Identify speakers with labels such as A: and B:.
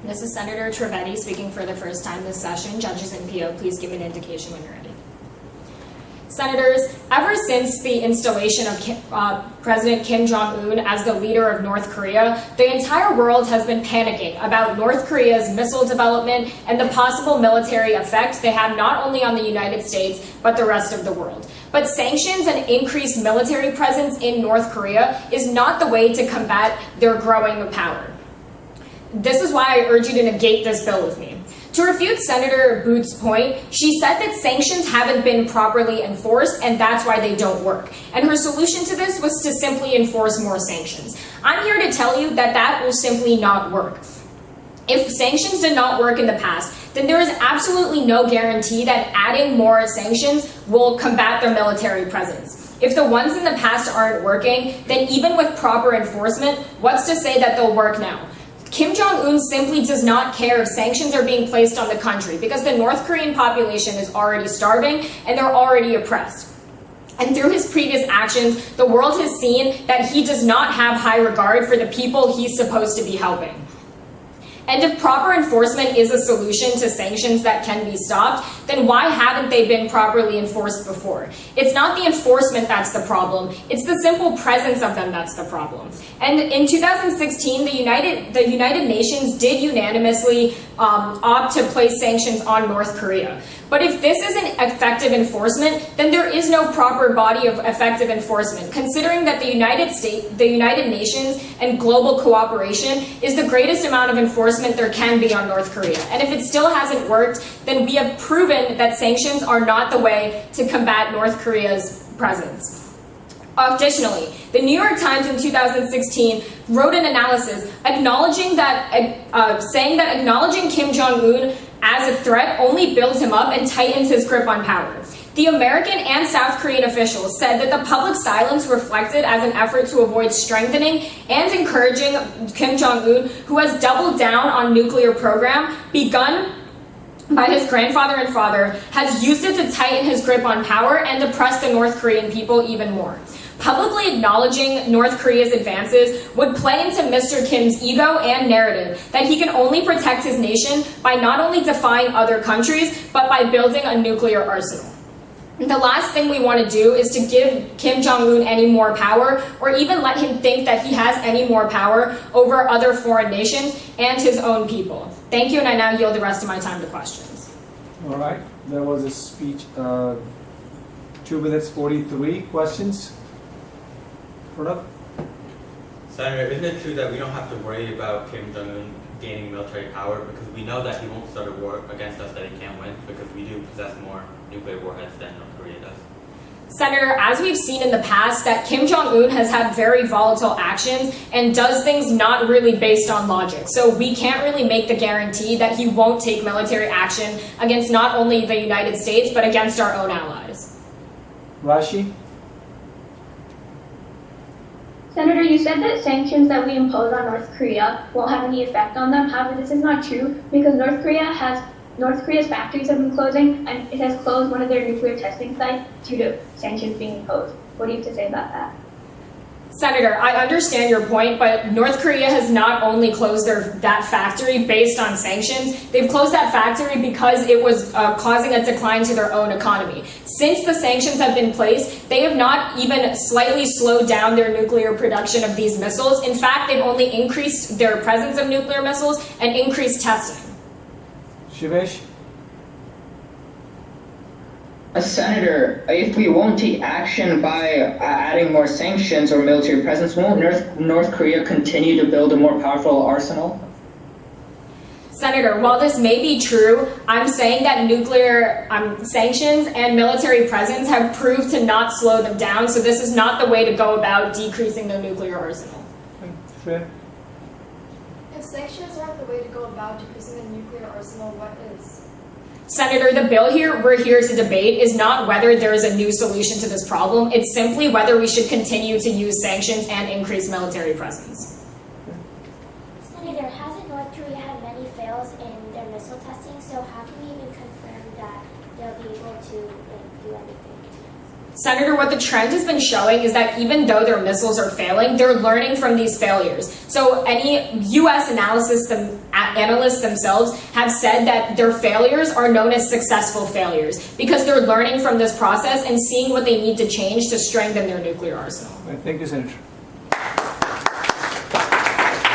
A: This is Senator Trivedi speaking for the first time this session. Judges and PO, please give an indication when you're ready. Senators, ever since the installation of President Kim Jong-un as the leader of North Korea, the entire world has been panicking about North Korea's missile development and the possible military effect they have not only on the United States, but the rest of the world. But sanctions and increased military presence in North Korea is not the way to combat their growing power. This is why I urge you to negate this bill with me. To refute Senator Booth's point, she said that sanctions haven't been properly enforced and that's why they don't work. And her solution to this was to simply enforce more sanctions. I'm here to tell you that that will simply not work. If sanctions did not work in the past, then there is absolutely no guarantee that adding more sanctions will combat their military presence. If the ones in the past aren't working, then even with proper enforcement, what's to say that they'll work now? Kim Jong-un simply does not care if sanctions are being placed on the country because the North Korean population is already starving and they're already oppressed. And through his previous actions, the world has seen that he does not have high regard for the people he's supposed to be helping. And if proper enforcement is a solution to sanctions that can be stopped, then why haven't they been properly enforced before? It's not the enforcement that's the problem, it's the simple presence of them that's the problem. And in 2016, the United Nations did unanimously opt to place sanctions on North Korea. But if this isn't effective enforcement, then there is no proper body of effective enforcement, considering that the United Nations and global cooperation is the greatest amount of enforcement there can be on North Korea. And if it still hasn't worked, then we have proven that sanctions are not the way to combat North Korea's presence. Additionally, the New York Times in 2016 wrote an analysis acknowledging that, saying that acknowledging Kim Jong-un as a threat only builds him up and tightens his grip on power. The American and South Korean officials said that the public silence reflected as an effort to avoid strengthening and encouraging Kim Jong-un, who has doubled down on nuclear program begun by his grandfather and father, has used it to tighten his grip on power and oppress the North Korean people even more. Publicly acknowledging North Korea's advances would play into Mr. Kim's ego and narrative that he can only protect his nation by not only defying other countries, but by building a nuclear arsenal. The last thing we want to do is to give Kim Jong-un any more power or even let him think that he has any more power over other foreign nations and his own people. Thank you, and I now yield the rest of my time to questions.
B: All right, there was a speech, 2 minutes 43 questions.
C: Senator, isn't it true that we don't have to worry about Kim Jong-un gaining military power because we know that he won't start a war against us that he can't win because we do possess more nuclear warheads than North Korea does?
A: Senator, as we've seen in the past, that Kim Jong-un has had very volatile actions and does things not really based on logic. So we can't really make the guarantee that he won't take military action against not only the United States, but against our own allies.
B: Rashi?
D: Senator, you said that sanctions that we impose on North Korea won't have any effect on them. However, this is not true because North Korea's factories have been closing and it has closed one of their nuclear testing sites due to sanctions being imposed. What do you have to say about that?
A: Senator, I understand your point, but North Korea has not only closed that factory based on sanctions, they've closed that factory because it was causing a decline to their own economy. Since the sanctions have been placed, they have not even slightly slowed down their nuclear production of these missiles. In fact, they've only increased their presence of nuclear missiles and increased testing.
B: Shivesh?
E: Senator, if we won't take action by adding more sanctions or military presence, won't North Korea continue to build a more powerful arsenal?
A: Senator, while this may be true, I'm saying that nuclear sanctions and military presence have proved to not slow them down, so this is not the way to go about decreasing their nuclear arsenal.
B: Fair.
F: If sanctions aren't the way to go about decreasing the nuclear arsenal, what is?
A: Senator, the bill we're here to debate is not whether there is a new solution to this problem. It's simply whether we should continue to use sanctions and increase military presence.
G: Senator, hasn't North Korea had many fails in their missile testing, so how can we even confirm that they'll be able to do anything?
A: Senator, what the trend has been showing is that even though their missiles are failing, they're learning from these failures. So any U.S. analysts themselves have said that their failures are known as successful failures because they're learning from this process and seeing what they need to change to strengthen their nuclear arsenal.
B: Thank you, Senator.